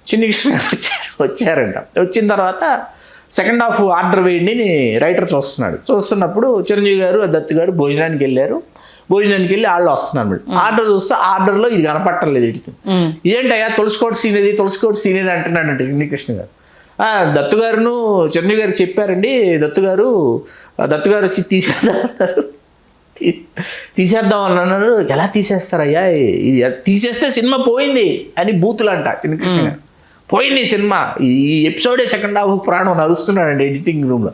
చిన్ని కృష్ణ వచ్చారంట. వచ్చిన తర్వాత సెకండ్ హాఫ్ ఆర్డర్ వేయండి రైటర్ చూస్తున్నప్పుడు చిరంజీవి గారు దత్ గారు భోజనానికి వెళ్ళి వాళ్ళు వస్తున్నారు. ఆర్డర్ చూస్తే ఆర్డర్లో ఇది కనపట్టలేదు. ఇదేంటయ్యా తులసికోట సీన్ ఏది అంటున్నాడంటే చిన్ని కృష్ణ గారు. దత్తు గారును చిరంజీవి గారు చెప్పారండి, దత్తు గారు వచ్చి తీసేద్దాం అన్నారు. ఎలా తీసేస్తారయ్యా, ఇది తీసేస్తే సినిమా పోయింది అని బూతులంట చిన్న కృష్ణ గారు. పోయింది సినిమా, ఈ ఎపిసోడే సెకండ్ హాఫ్ ప్రాణం నడుస్తున్నాడండి ఎడిటింగ్ రూమ్లో.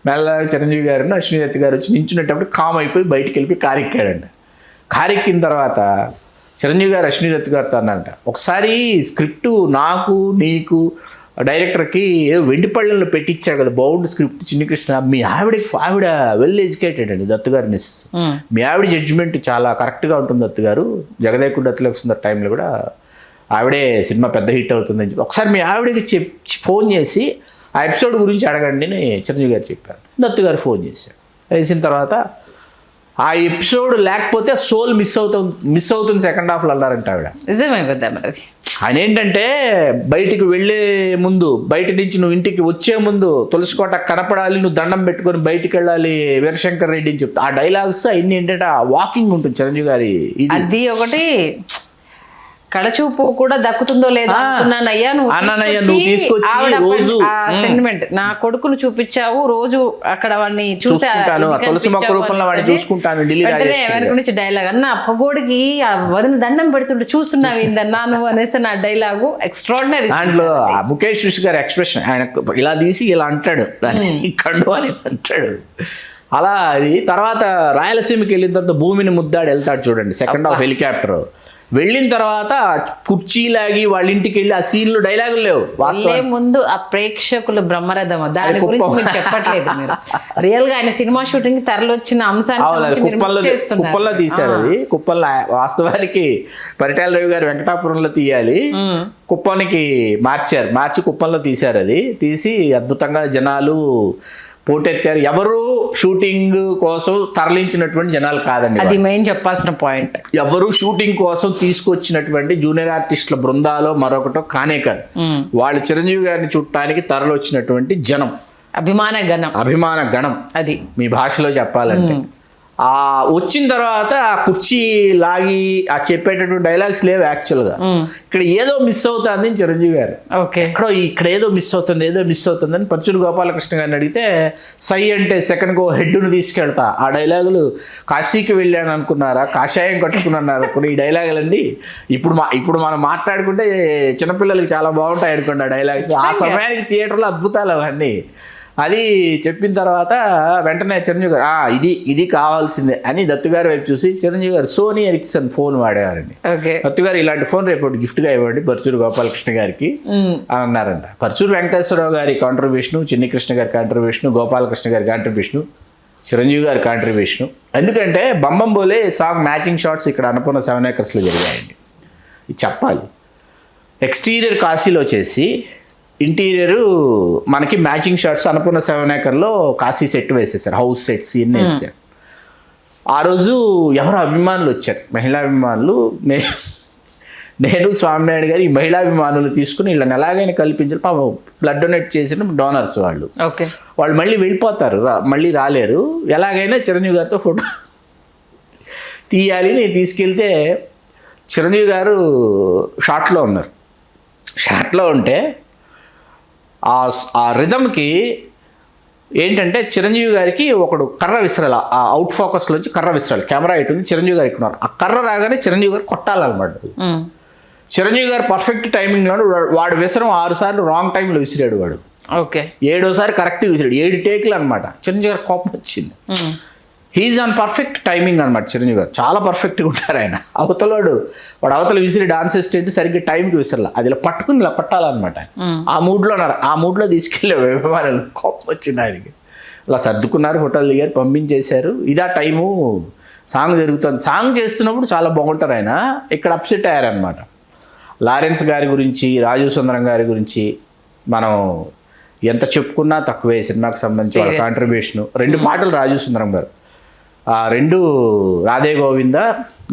మెల్లగా చిరంజీవి గారు అశ్విని దత్ గారు వచ్చి నించునేటప్పుడు కామ్ అయిపోయి బయటికి వెళ్ళిపోయి కారెక్కాడండి. కారెక్కిన తర్వాత చిరంజీవి గారు అశ్విని దత్ గారితో అన్నారంట, ఒకసారి స్క్రిప్టు నాకు నీకు డైరెక్టర్కి ఏదో వెండిపళ్ళెంలో పెట్టించాడు కదా బాగుండు స్క్రిప్ట్ చిన్ని కృష్ణ, మీ ఆవిడ వెల్ ఎడ్యుకేటెడ్ అండి దత్తు గారు మిస్సెస్, మీ ఆవిడ జడ్జిమెంట్ చాలా కరెక్ట్గా ఉంటుంది దత్తు గారు, జగదేకుడు దత్తులకు సుందర్ టైంలో కూడా ఆవిడే సినిమా పెద్ద హిట్ అవుతుందని చెప్పి ఒకసారి మీ ఆవిడకి ఫోన్ చేసి ఆ ఎపిసోడ్ గురించి అడగండి అని చిరంజీవి గారు చెప్పారు. దత్తు గారు ఫోన్ చేశారు. వేసిన తర్వాత ఆ ఎపిసోడ్ లేకపోతే సోల్ మిస్ అవుతుంది సెకండ్ హాఫ్లో అన్నారంట ఆవిడ. నిజమే కదా మరి. ఆయన ఏంటంటే బయటికి వెళ్ళే ముందు, బయట నుంచి నువ్వు ఇంటికి వచ్చే ముందు తులసికోట కనపడాలి, నువ్వు దండం పెట్టుకొని బయటికి వెళ్ళాలి వీరశంకర్ రెడ్డి అని చెప్తా. ఆ డైలాగ్స్ అన్ని ఏంటంటే ఆ వాకింగ్ ఉంటుంది చిరంజీవి గారి. అది ఒకటి కడచూపు కూడా దక్కుతుందో లేదో అనుకున్నానయ్యా, నువ్వు తీసుకొచ్చి రోజు సెంటిమెంట్ నా కొడుకును చూపించావు, రోజు అక్కడ వాడిని చూసుకుంటాను, తులసి మొక్క రూపంలో వాడిని చూసుకుంటాను, వెనక నుంచి డైలాగ్ అన్న పగోడికి వదిన దండం పెడుతుంటే చూస్తున్నావు ఏందన్నా నువ్వు అనేసి నా డైలాగు ఎక్స్ట్రాడినరీ. దాంట్లో ముఖేష్ ఋషి గారి ఎక్స్ప్రెషన్, ఆయన ఇలా తీసి ఇలా అంటాడు, కండు అని అంటాడు. అలా అది తర్వాత రాయలసీమకి వెళ్ళిన తర్వాత భూమిని ముద్దాడు వెళ్తాడు చూడండి, సెకండ్ హాఫ్ హెలికాప్టర్ వెళ్ళిన తర్వాత కుర్చీ లాగి వాళ్ళ ఇంటికి వెళ్ళి ఆ సీన్లు డైలాగులు లేవు. ముందు ఆ ప్రేక్షకులు బ్రహ్మరథం దాని గురించి మీరు చెప్పట్లేదు. మీరు రియల్ గా ఆయన సినిమా షూటింగ్ తరలొచ్చిన అంశాన్ని కుప్పల్లో తీశారు. అది కుప్పల్లో వాస్తవానికి పరిటాల రవి గారు వెంకటాపురంలో తీయాలి, కుప్పానికి మార్చి కుప్పంలో తీశారు. అది తీసి అద్భుతంగా జనాలు పోటెత్తారు. ఎవరు షూటింగ్ కోసం తరలించినటువంటి జనాలు కాదండి, అది మెయిన్ చెప్పాల్సిన పాయింట్. ఎవరు షూటింగ్ కోసం తీసుకొచ్చినటువంటి జూనియర్ ఆర్టిస్టుల బృందాలో మరొకటో కానే కాదు, వాళ్ళు చిరంజీవి గారిని చూడటానికి తరలివచ్చినటువంటి జనం, అభిమాన గణం. అది మీ భాషలో చెప్పాలంటే. ఆ వచ్చిన తర్వాత ఆ కుర్చీ లాగి ఆ చెప్పేటటువంటి డైలాగ్స్ లేవు యాక్చువల్గా. ఇక్కడ ఏదో మిస్ అవుతుంది చిరంజీవి గారు, ఇక్కడ ఏదో మిస్ అవుతుంది అని పరుచూరి గోపాలకృష్ణ గారిని అడిగితే సై అంటే సెకండ్ గో హెడ్ను తీసుకెళ్తా. ఆ డైలాగులు కాశీకి వెళ్ళాను అనుకున్నారా, కాషాయం కట్టుకున్నారు కూడా ఈ డైలాగులండి. ఇప్పుడు మనం మాట్లాడుకుంటే చిన్నపిల్లలకి చాలా బాగుంటాయి అనుకోండి ఆ డైలాగ్స్. ఆ సమయానికి థియేటర్లో అద్భుతాలు అవన్నీ. అది చెప్పిన తర్వాత వెంటనే చిరంజీవి గారు ఇది కావాల్సిందే అని దత్తుగారి వైపు చూసి చిరంజీవి గారు సోనీ ఎరిక్సన్ ఫోన్ వాడేవారండి. దత్తుగారు ఇలాంటి ఫోన్ రేపు గిఫ్ట్గా ఇవ్వండి పరుచూరి గోపాలకృష్ణ గారికి అన్నారంట. పరుచూరి వెంకటేశ్వరరావు గారి కాంట్రిబ్యూషను, చిన్ని కృష్ణ గారి కాంట్రిబ్యూషను, గోపాలకృష్ణ గారి కాంట్రిబ్యూషను, చిరంజీవి గారి కాంట్రిబ్యూషను. ఎందుకంటే బంబం బోలే సాంగ్ మ్యాచింగ్ షాట్స్ ఇక్కడ అన్నపూర్ణ 7 acres జరిగాయండి. ఇది చెప్పాలి. ఎక్స్టీరియర్ కాశీలో చేసి ఇంటీరియర్ మనకి matching shots Annapurna 7 acres Kashi set వేసేసారు, హౌస్ సెట్స్ ఇన్ని వేసారు. ఆ రోజు ఎవరో అభిమానులు వచ్చారు, మహిళా అభిమానులు. నేను స్వామినాయుడు గారు ఈ మహిళా అభిమానులు తీసుకుని వీళ్ళని ఎలాగైనా కల్పించారు. పాపం బ్లడ్ డొనేట్ చేసిన డోనర్స్ వాళ్ళు మళ్ళీ వెళ్ళిపోతారు, మళ్ళీ రాలేరు. ఎలాగైనా చిరంజీవి గారితో ఫోటో తీయాలి. నేను తీసుకెళ్తే చిరంజీవి గారు షాట్లో ఉన్నారు. షాట్లో ఉంటే ఆ రిథమ్కి ఏంటంటే చిరంజీవి గారికి ఒకడు కర్ర విసరాలి, ఆ అవుట్ ఫోకస్లోంచి కర్ర విసరాలి. కెమెరా ఇటు ఉంది, చిరంజీవి గారు ఎక్కున్నారు. ఆ కర్ర రాగానే చిరంజీవి గారు కొట్టాలన్నమాట. చిరంజీవి గారు పర్ఫెక్ట్ టైమింగ్లో వాడు విసరం 6 సార్లు రాంగ్ టైంలో విసిరాడు. వాడు 7వ కరెక్ట్గా విసిరాడు. 7 టేకులు అనమాట. చిరంజీవి గారు కోపం వచ్చింది. హీఈస్ ఆన్ పర్ఫెక్ట్ టైమింగ్ అనమాట. చిరంజీవి గారు చాలా పర్ఫెక్ట్గా ఉంటారు. ఆయన అవతల విసిరి డాన్స్ స్టేట్ సరిగ్గా టైంకి విసరలా, అది ఇలా పట్టుకుని ఇలా పట్టాలన్నమాట. ఆ మూడ్లో ఉన్నారు. ఆ మూడ్లో తీసుకెళ్ళే అభిమానులు కోపం వచ్చింది ఆయనకి. అలా సర్దుకున్నారు, ఫోటోలు దిగారు, పంపించేశారు. ఇదా టైము, సాంగ్ జరుగుతుంది. సాంగ్ చేస్తున్నప్పుడు చాలా బాగుంటారు ఆయన. ఇక్కడ అప్సెట్ అయ్యారనమాట. లారెన్స్ గారి గురించి, రాజు సుందరం గారి గురించి మనం ఎంత చెప్పుకున్నా తక్కువే. సినిమాకి సంబంధించి వాళ్ళ కాంట్రిబ్యూషను 2 పాటలు రాజు సుందరం గారు, ఆ 2 రాధే గోవింద,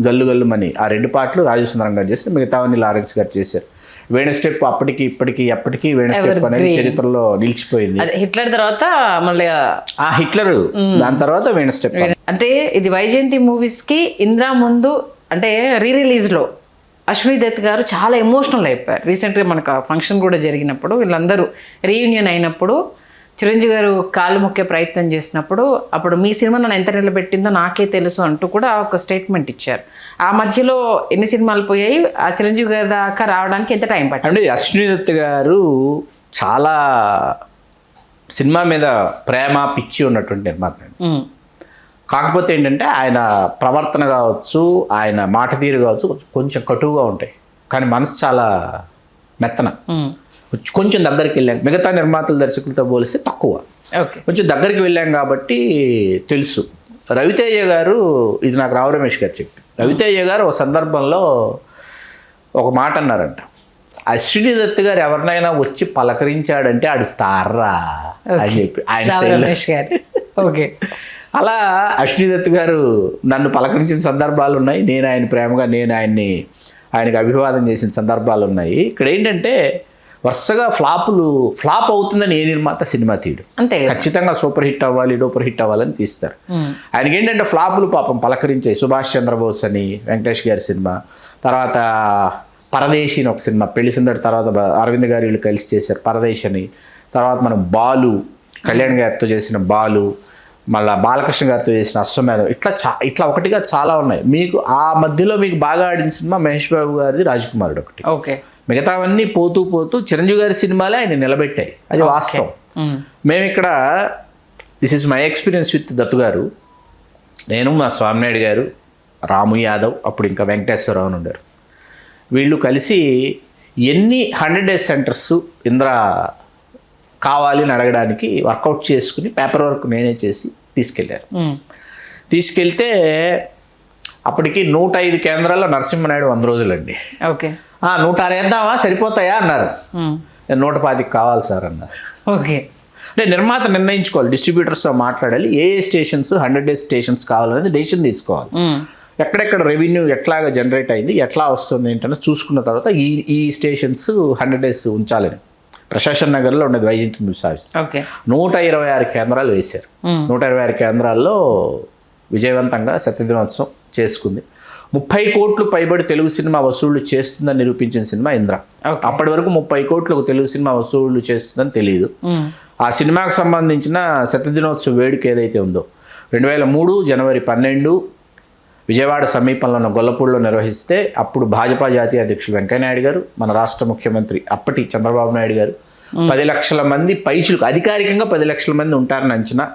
గల్లు గల్లు మని, ఆ 2 పాటలు రాజు సుందరం గారు చేశారు. మిగతావన్నీ లారెన్స్ గారు చేశారు. వేణ స్టెప్ అప్పటికి ఇప్పటికి ఎప్పటికీ వేణ స్టెప్ అనేది చరిత్రలో నిలిచిపోయింది. హిట్లర్ తర్వాత మళ్ళీ హిట్లర్, దాని తర్వాత వేణ స్టెప్. అంటే ఇది వైజయంతి మూవీస్కి ఇంద్రా ముందు అంటే రిలీజ్లో అశ్విని దత్ గారు చాలా ఎమోషనల్ అయిపోయారు. రీసెంట్గా మనకు ఫంక్షన్ కూడా జరిగినప్పుడు వీళ్ళందరూ రీయూనియన్ అయినప్పుడు చిరంజీవి గారు కాళ్ళు మొక్కే ప్రయత్నం చేసినప్పుడు అప్పుడు మీ సినిమా నన్ను ఎంత నిలబెట్టిందో నాకే తెలుసు అంటూ కూడా ఒక స్టేట్మెంట్ ఇచ్చారు. ఆ మధ్యలో ఎన్ని సినిమాలు పోయాయి, ఆ చిరంజీవి గారి దాకా రావడానికి ఎంత టైం పట్టింది? అంటే అశ్విని దత్ గారు చాలా సినిమా మీద ప్రేమ పిచ్చి ఉన్నటువంటి నిర్మాత. కాకపోతే ఏంటంటే ఆయన ప్రవర్తన కావచ్చు, ఆయన మాట తీరు కావచ్చు కొంచెం కటువుగా ఉంటాయి. కానీ మనసు చాలా మెత్తన. కొంచెం దగ్గరికి వెళ్ళాం, మిగతా నిర్మాతల దర్శకులతో పోలిస్తే తక్కువ. కొంచెం దగ్గరికి వెళ్ళాం కాబట్టి తెలుసు. రవితేజ గారు, ఇది నాకు రావు రమేష్ గారు చెప్పి, రవితేజ గారు ఒక సందర్భంలో ఒక మాట అన్నారంట, అశ్విని దత్ గారు ఎవరినైనా వచ్చి పలకరించాడంటే ఆడు స్టార్ రా అని చెప్పి ఆయన. అలా అశ్విని దత్ గారు నన్ను పలకరించిన సందర్భాలు ఉన్నాయి. నేను ఆయన ప్రేమగా నేను ఆయన్ని ఆయనకి అభివాదం చేసిన సందర్భాలు ఉన్నాయి. ఇక్కడ ఏంటంటే వరుసగా ఫ్లాప్ అవుతుందని ఏ నిర్మాత సినిమా తీయడు. అంతే ఖచ్చితంగా సూపర్ హిట్ అవ్వాలి, డూపర్ హిట్ అవ్వాలని తీస్తారు. ఆయనకి ఏంటంటే ఫ్లాపులు పాపం పలకరించాయి. సుభాష్ చంద్రబోస్ అని వెంకటేష్ గారి సినిమా, తర్వాత పరదేశి అని ఒక సినిమా, పెళ్లి సుందరి తర్వాత అరవింద్ గారు వీళ్ళు కలిసి చేశారు పరదేశ్ అని. తర్వాత మనం బాలు, కళ్యాణ్ గారితో చేసిన బాలు, మళ్ళీ బాలకృష్ణ గారితో చేసిన అశ్వమేధం, ఇట్లా ఒకటిగా చాలా ఉన్నాయి. మీకు ఆ మధ్యలో మీకు బాగా ఆడిన సినిమా మహేష్ బాబు గారిది రాజకుమారుడు ఒకటి. ఓకే, మిగతావన్నీ పోతూ చిరంజీవి గారి సినిమాలే ఆయన నిలబెట్టాయి, అది వాస్తవం. మేము ఇక్కడ this is my experience with Dattu గారు, నేను, మా స్వామినాయుడు గారు, రాము యాదవ్, అప్పుడు ఇంకా వెంకటేశ్వరరావు అని ఉండారు. వీళ్ళు కలిసి ఎన్ని 100 days సెంటర్స్ ఇంద్ర కావాలి అని అడగడానికి వర్కౌట్ చేసుకుని పేపర్ వర్క్ నేనే చేసి తీసుకెళ్ళారు. తీసుకెళ్తే అప్పటికి 105 కేంద్రాల్లో నరసింహనాయుడు 100 రోజులండి. ఓకే, 106 వేద్దామా సరిపోతాయా అన్నారు. నేను 110 కావాలి సార్ అన్నారు. ఓకే, అంటే నిర్మాత నిర్ణయించుకోవాలి, డిస్ట్రిబ్యూటర్స్తో మాట్లాడాలి, ఏ స్టేషన్స్ 100 days స్టేషన్స్ కావాలనేది డెసిషన్ తీసుకోవాలి. ఎక్కడెక్కడ రెవెన్యూ ఎట్లాగా జనరేట్ అయింది, ఎట్లా వస్తుంది ఏంటనే చూసుకున్న తర్వాత ఈ స్టేషన్స్ 100 days ఉంచాలని ప్రశాసన్ నగర్లో ఉండేది వైజయంతి మూవీస్ ఆఫీస్. 126 కేంద్రాలు వేశారు. 126 కేంద్రాల్లో విజయవంతంగా సత్యదినోత్సవం చేసుకుంది. 30 కోట్లు పైబడి తెలుగు సినిమా వసూళ్లు చేస్తుందని నిరూపించిన సినిమా ఇంద్ర. అప్పటి వరకు 30 కోట్లకు తెలుగు సినిమా వసూళ్లు చేస్తుందని తెలియదు. ఆ సినిమాకు సంబంధించిన సత్యదినోత్సవ వేడుక ఏదైతే ఉందో 2003 జనవరి 12 విజయవాడ సమీపంలో ఉన్న గొల్లపూడిలో నిర్వహిస్తే అప్పుడు భాజపా జాతీయ అధ్యక్షులు వెంకయ్యనాయుడు గారు, మన రాష్ట్ర ముఖ్యమంత్రి అప్పటి చంద్రబాబు నాయుడు గారు 10 లక్షల మంది పైచులకు, అధికారికంగా 10 లక్షల మంది ఉంటారని అంచనా.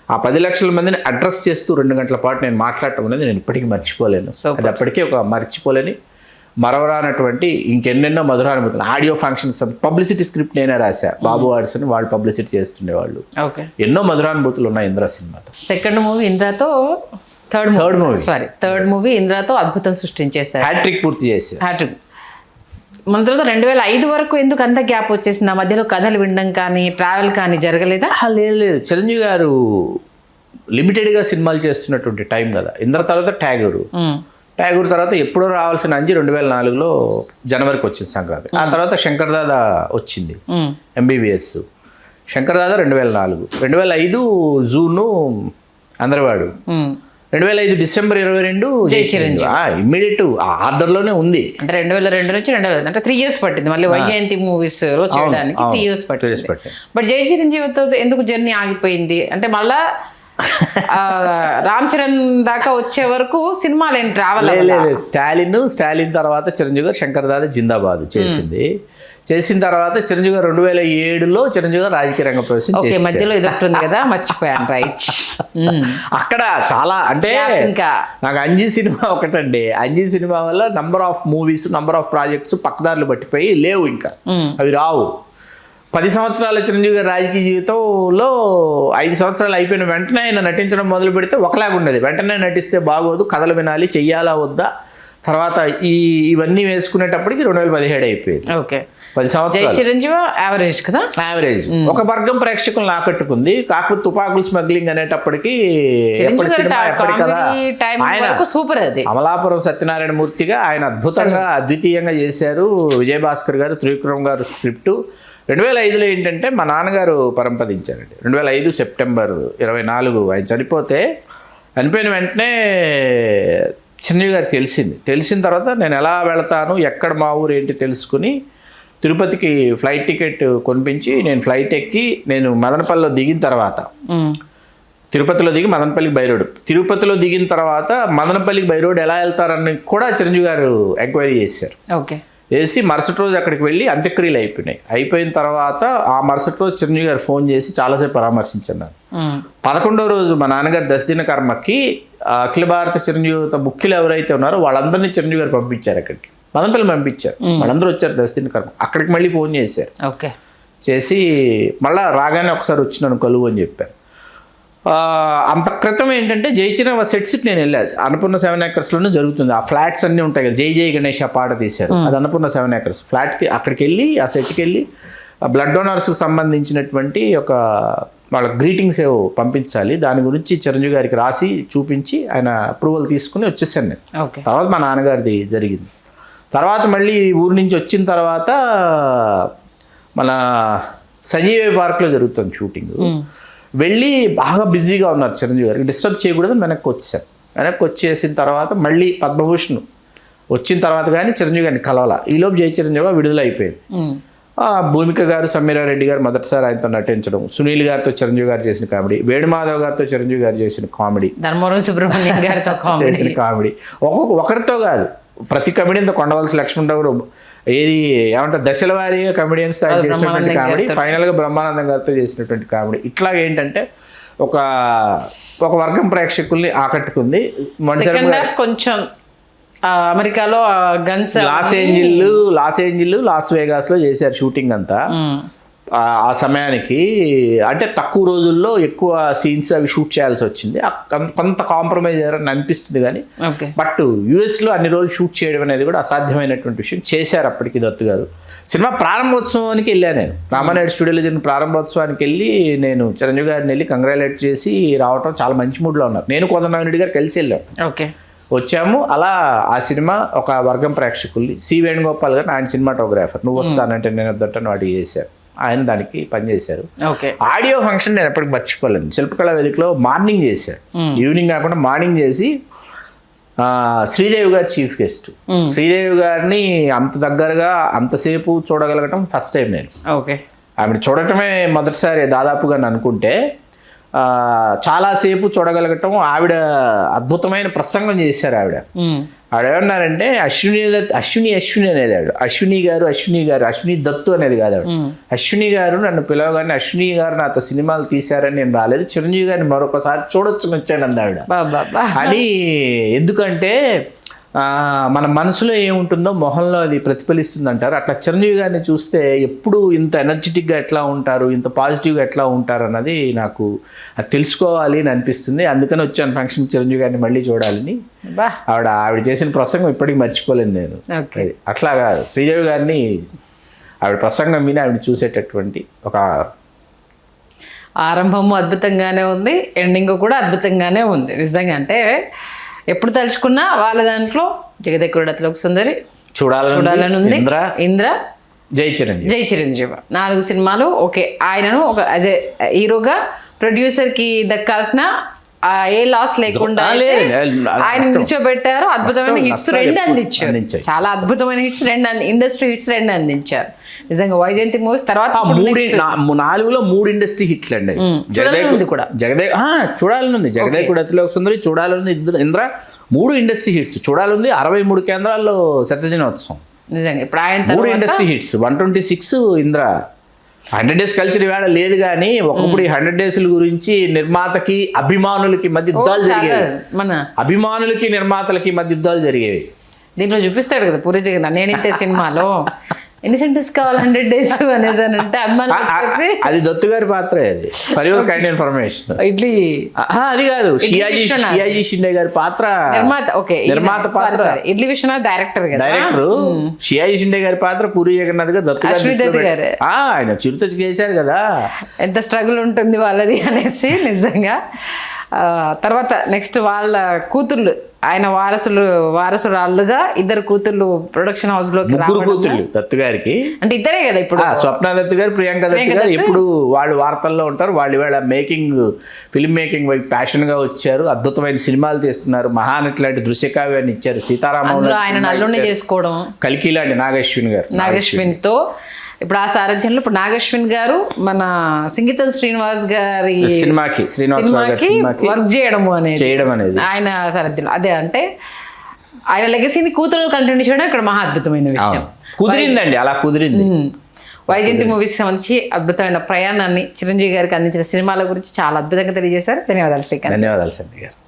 ఆ 10 లక్షల మందిని అడ్రస్ చేస్తూ 2 గంటల పాటు నేను మాట్లాడటం అనేది నేను ఇప్పటికీ మర్చిపోలేను. అది అప్పటికీ ఒక మర్చిపోలేని మరవరానటువంటి ఇంకెన్నెన్నో మధురానుభూతులు. ఆడియో ఫంక్షన్ పబ్లిసిటీ స్క్రిప్ట్ నేనే రాశా, బాబు ఆర్ట్స్ అని వాళ్ళు పబ్లిసిటీ చేస్తుండేవాళ్ళు. ఎన్నో మధురానుభూతులు ఉన్నాయి ఇంద్ర సినిమాతో. సెకండ్ మూవీ ఇంద్రతో, థర్డ్ మూవీ ఇంద్రతో అద్భుతం సృష్టించేశారు, హ్యాట్రిక్ పూర్తి చేశారు. హ్యాట్రిక్. మన తర్వాత 2005 వరకు ఎందుకు అంత గ్యాప్ వచ్చేసింది? ఆ మధ్యలో కథలు వినడం కానీ ట్రావెల్ కానీ జరగలేదా? లేదు, చిరంజీవి గారు లిమిటెడ్గా సినిమాలు చేస్తున్నటువంటి టైం కదా. ఇంద్ర తర్వాత ట్యాగూరు తర్వాత ఎప్పుడో రావాల్సిన అంజి 2004లో జనవరికి వచ్చింది సంక్రాంతి. ఆ తర్వాత శంకర్ దాదా వచ్చింది, MBBS. శంకర్ దాదా 2004, 2005 జూను అందరివాడు, 2005 డిసెంబర్ 22 జై చిరంజీవి. ఇమ్మీడియట్ ఆర్డర్లోనే ఉంది. అంటే 2002 నుంచి 2005 అంటే 3 years పట్టింది మళ్ళీ వైజయంతి మూవీస్ లో చేయడానికి. 3 years పట్టింది. బట్ జై చిరంజీవితో ఎందుకు జర్నీ ఆగిపోయింది అంటే మళ్ళా రామ్ చరణ్ దాకా వచ్చే వరకు సినిమాలు ఏం ట్రావెల్ లేదు. స్టాలిన్ తర్వాత చిరంజీవి గారు శంకర్ దాదా జిందాబాద్ చేసిన తర్వాత చిరంజీవి గారు 2007లో చిరంజీవి గారు రాజకీయ రంగ ప్రవేశం చేశారు. మధ్యలో ఇది ఉంటుంది కదా, మర్చిపోయాను. రైట్. అక్కడ చాలా అంటే ఇంకా నాకు అంజీ సినిమా ఒకటండి. అంజీ సినిమా వల్ల number of movies, number of projects పక్కదారులు పట్టిపోయి లేవు, ఇంకా అవి రావు. 10 సంవత్సరాల చిరంజీవి గారి రాజకీయ జీవితంలో 5 సంవత్సరాలు అయిపోయిన వెంటనే ఆయన నటించడం మొదలు పెడితే ఒకలాగా ఉండేది. వెంటనే నటిస్తే బాగోదు, కథలు వినాలి, చెయ్యాలా వద్దా, తర్వాత ఇవన్నీ వేసుకునేటప్పటికి 2017 అయిపోయింది. ఓకే, 10 సంవత్సరాలు. చిరంజీవి యావరేజ్ కదా, యావరేజ్. ఒక వర్గం ప్రేక్షకులను ఆకట్టుకుంది. కాకపోతే తుపాకులు స్మగ్లింగ్ అనేటప్పటికి ఆయన సూపర్. అది అమలాపురం సత్యనారాయణ మూర్తిగా ఆయన అద్భుతంగా అద్వితీయంగా చేశారు. విజయభాస్కర్ గారు, త్రివిక్రమ్ గారు స్క్రిప్టు. 2005లో ఏంటంటే మా నాన్నగారు పరంపదించారండి. 2005 సెప్టెంబర్ 24 ఆయన చనిపోయిన వెంటనే చిరంజీవి గారికి తెలిసిన తర్వాత నేను ఎలా వెళతాను, ఎక్కడ మా ఊరు ఏంటి తెలుసుకుని తిరుపతికి ఫ్లైట్ టికెట్ కొనిపించి నేను ఫ్లైట్ ఎక్కి నేను మదనపల్లిలో దిగిన తర్వాత తిరుపతిలో దిగి మదనపల్లికి బై రోడ్, తిరుపతిలో దిగిన తర్వాత మదనపల్లికి బై రోడ్ ఎలా వెళ్తారని కూడా చిరంజీవి గారు ఎంక్వైరీ చేశారు. ఓకే, వేసి మరుసటి రోజు అక్కడికి వెళ్ళి అంత్యక్రియలు అయిపోయిన తర్వాత ఆ మరుసటి రోజు చిరంజీవి గారు ఫోన్ చేసి చాలాసేపు పరామర్శించాను. 11వ రోజు మా నాన్నగారు దశదిన కర్మకి అఖిల భారత చిరంజీవి ముఖ్యులు ఎవరైతే ఉన్నారో వాళ్ళందరినీ చిరంజీవి గారు పంపించారు. అక్కడికి మదనపల్లి పంపించారు. వాళ్ళందరూ వచ్చారు దశదిన కర్మ. అక్కడికి మళ్ళీ ఫోన్ చేశారు. ఓకే, చేసి మళ్ళీ రాగానే ఒకసారి వచ్చి నన్ను కలువు అని చెప్పాను. అంత క్రితం ఏంటంటే జయచిరవ సెట్స్కి నేను వెళ్ళాను. అన్నపూర్ణ 7 acresలోనే జరుగుతుంది. ఆ ఫ్లాట్స్ అన్నీ ఉంటాయి కదా, జై గణేష్ ఆ పాట తీశారు, అది అన్నపూర్ణ 7 acres ఫ్లాట్కి. అక్కడికి వెళ్ళి ఆ సెట్కి వెళ్ళి బ్లడ్ డోనర్స్కి సంబంధించినటువంటి ఒక వాళ్ళ గ్రీటింగ్స్ ఏవో పంపించాలి, దాని గురించి చిరంజీవి గారికి రాసి చూపించి ఆయన అప్రూవల్ తీసుకుని వచ్చేసాను నేను. తర్వాత మా నాన్నగారిది జరిగింది. తర్వాత మళ్ళీ ఊరి నుంచి వచ్చిన తర్వాత మన సంజీవయ్య పార్క్లో జరుగుతుంది షూటింగ్. వెళ్ళి బాగా బిజీగా ఉన్నారు చిరంజీవి గారికి, డిస్టర్బ్ చేయకూడదని వెనక్కి వచ్చాను. వెనక్కి వచ్చేసిన తర్వాత మళ్ళీ పద్మభూషణ్ వచ్చిన తర్వాత కానీ చిరంజీవి గారిని కలవాల. ఈలోపు జై చిరంజీవి విడుదల అయిపోయింది. భూమిక గారు, సమీరారెడ్డి గారు మొదటిసారి ఆయనతో నటించడం, సునీల్ గారితో చిరంజీవి గారు చేసిన కామెడీ, వేణుమాధవ్ గారితో చిరంజీవి గారు చేసిన కామెడీ, ధర్మవరం సుబ్రహ్మణ్యం గారితో చేసిన కామెడీ, ఒకరితో కాదు ప్రతి కమెడీతో కొండవలసి లక్ష్మణరావు గారు ఏమంటారు దశల వారీగా కమెడియన్స్ తో చేసినటువంటి కామెడీ, ఫైనల్గా బ్రహ్మానందం గారితో చేసినటువంటి కామెడీ. ఇట్లా ఏంటంటే ఒక వర్గం ప్రేక్షకుల్ని ఆకట్టుకుంది. కొంచెం అమెరికాలో గన్స్ లాస్ ఏంజిల్ లాస్ వేగాస్ లో చేశారు షూటింగ్ అంతా. ఆ సమయానికి అంటే తక్కువ రోజుల్లో ఎక్కువ సీన్స్ అవి షూట్ చేయాల్సి వచ్చింది. కొంత కాంప్రమైజ్ అయ్యారని అనిపిస్తుంది కానీ బట్ యూఎస్లో అన్ని రోజులు షూట్ చేయడం అనేది కూడా అసాధ్యమైనటువంటి విషయం. చేశారు అప్పటికి దత్తు గారు. సినిమా ప్రారంభోత్సవానికి వెళ్ళాను నేను, రామానాయుడు స్టూడియోలో జరిగిన ప్రారంభోత్సవానికి వెళ్ళి నేను చిరంజీవి గారిని వెళ్ళి కంగ్రాచులేట్ చేసి రావటం. చాలా మంచి మూడ్లో ఉన్నారు. నేను కోదండరామిరెడ్డి గారు కలిసి వెళ్ళాం. వచ్చాము. అలా ఆ సినిమా ఒక వర్గం ప్రేక్షకుల్ని, సి వేణుగోపాల్ గారు ఆయన సినిమాటోగ్రాఫర్, నువ్వు వస్తానంటే నేను వద్దటని వాటి చేశారు. ఆయన దానికి పనిచేశారు. ఆడియో ఫంక్షన్ నేను ఎప్పటికి మర్చిపోలేను. శిల్పకళా వేదికలో మార్నింగ్ చేశారు, ఈవినింగ్ కాకుండా మార్నింగ్ చేసి శ్రీదేవి గారు చీఫ్ గెస్ట్. శ్రీదేవి గారిని అంత దగ్గరగా అంతసేపు చూడగలగటం ఫస్ట్ టైం నేను. ఆవిడ చూడటమే మొదటిసారి దాదాపుగా అనుకుంటే. చాలాసేపు చూడగలగటం. ఆవిడ అద్భుతమైన ప్రసంగం చేశారు. ఆవిడ ఏమన్నారంటే అశ్విని అనేది ఆవిడ అశ్విని గారు అశ్విని దత్తు అనేది కాదు ఆవిడ. అశ్విని గారు నన్ను పిలవగానే అశ్విని గారు నాతో సినిమాలు తీశారని నేను రాలేదు, చిరంజీవి గారిని మరొకసారి చూడొచ్చు వచ్చానండి ఆవిడ. అని ఎందుకంటే మన మనసులో ఏముంటుందో మొహంలో అది ప్రతిఫలిస్తుంది అంటారు. అట్లా చిరంజీవి గారిని చూస్తే ఎప్పుడు ఇంత ఎనర్జెటిక్గా ఎట్లా ఉంటారు, ఇంత పాజిటివ్గా ఎట్లా ఉంటారు అన్నది నాకు అది తెలుసుకోవాలి అని అనిపిస్తుంది. అందుకని వచ్చాను ఫంక్షన్ చిరంజీవి గారిని మళ్ళీ చూడాలని. ఆవిడ చేసిన ప్రసంగం ఇప్పటికీ మర్చిపోలేను నేను. అట్లాగా శ్రీదేవి గారిని ఆవిడ ప్రసంగం విని ఆవిడ చూసేటటువంటి ఒక ఆరంభము అద్భుతంగానే ఉంది, ఎండింగ్ కూడా అద్భుతంగానే ఉంది నిజంగా. అంటే ఎప్పుడు తలుచుకున్నా వాళ్ళ దాంట్లో జగదేకుడు అతిలోక సుందరి చూడాలని ఉంది, ఇంద్ర, జై చిరంజీవి 4 సినిమాలు. ఓకే, ఆయనను ఒక యాజ్ ఏ హీరోగా ప్రొడ్యూసర్కి దక్కాల్సిన ఏ లాస్ లేకుండా ఆయన నిల్చోబెట్టారు. అద్భుతమైన హిట్స్ 2 అందించారు. చాలా అద్భుతమైన హిట్స్ 2, ఇండస్ట్రీ హిట్స్ 2 అందించారు నిజంగా. వైజయంతి మూవీస్ తర్వాత 4లో 3 ఇండస్ట్రీ హిట్లు అండి. చూడాలనుంది, జగదేకుడు అతిలోక సుందరి చూడాలనుంది, ఇంద్ర 3 ఇండస్ట్రీ హిట్స్ చూడాలనుంది. 63 కేంద్రాల్లో శతదినోత్సవం నిజంగా. ఇప్పుడు ఆయన 3 industry hits, 126 Indra. 100 days culture ఇవాళ లేదు కానీ ఒకప్పుడు ఈ 100 days గురించి నిర్మాతకి అభిమానులకి మధ్య యుద్ధాలు జరిగేవి. అభిమానులకి నిర్మాతలకి మధ్య యుద్ధాలు జరిగేవి. దీంట్లో చూపిస్తాడు కదా పూరి జగన్నాథ్ నేనింతే సినిమాలో ఎన్ని సెంటెన్స్ కావాలి 100 days అనేసి అంటే అది దత్తు గారి పాత్ర. అది for your kind information. Idli అది కాదు, షియాజీ షిండే గారి పాత్ర నిర్మాత పాత్ర. ఇడ్లీ విశ్వనాథ్ డైరెక్టర్. షియాజీ షిండే గారి పాత్ర పూరి జగన్నాథ్ గారు దత్తు గారు ఆయన చిరుత చేశారు కదా. ఎంత స్ట్రగుల్ ఉంటుంది వాళ్ళది అనేసి నిజంగా. తర్వాత నెక్స్ట్ వాళ్ళ కూతుర్లు, ఆయన వారసురాళ్ళుగా 2 కూతుర్లు ప్రొడక్షన్ హౌస్ లో. 3 కూతుర్లు దత్తు గారికి. అంటే ఇద్దరే కదా ఇప్పుడు, స్వప్న దత్తు గారు, ప్రియాంక దత్తు గారు. ఎప్పుడు వాళ్ళు వార్తల్లో ఉంటారు. వాళ్ళు ఇవాళ ఫిల్మ్ మేకింగ్ వైపు ప్యాషన్ గా వచ్చారు. అద్భుతమైన సినిమాలు తీస్తున్నారు. మహానటి లాంటి దృశ్యకావ్యాన్ని ఇచ్చారు. సీతారామన్ ఆయన అల్లుని చేసుకోవడం, కల్కి లాంటి నాగశ్విన్ తో. ఇప్పుడు ఆ సారథ్యంలో ఇప్పుడు నాగశ్విన్ గారు మన సింగీతం శ్రీనివాస్ గారి సినిమాకి వర్క్ చేయడం అనేది ఆయన సారథ్యంలో. అదే అంటే ఆయన లెగసీని కూతురు కంటిన్యూ చేయడం ఇక్కడ మహా అద్భుతమైన విషయం. కుదిరిందండి, అలా కుదిరింది. వైజయంతి మూవీస్కి సంబంధించి అద్భుతమైన ప్రయాణాన్ని చిరంజీవి గారికి అందించిన సినిమాల గురించి చాలా అద్భుతంగా తెలియజేశారు. ధన్యవాదాలు శ్రీకాంత్. ధన్యవాదాలు సంధ్య గారు.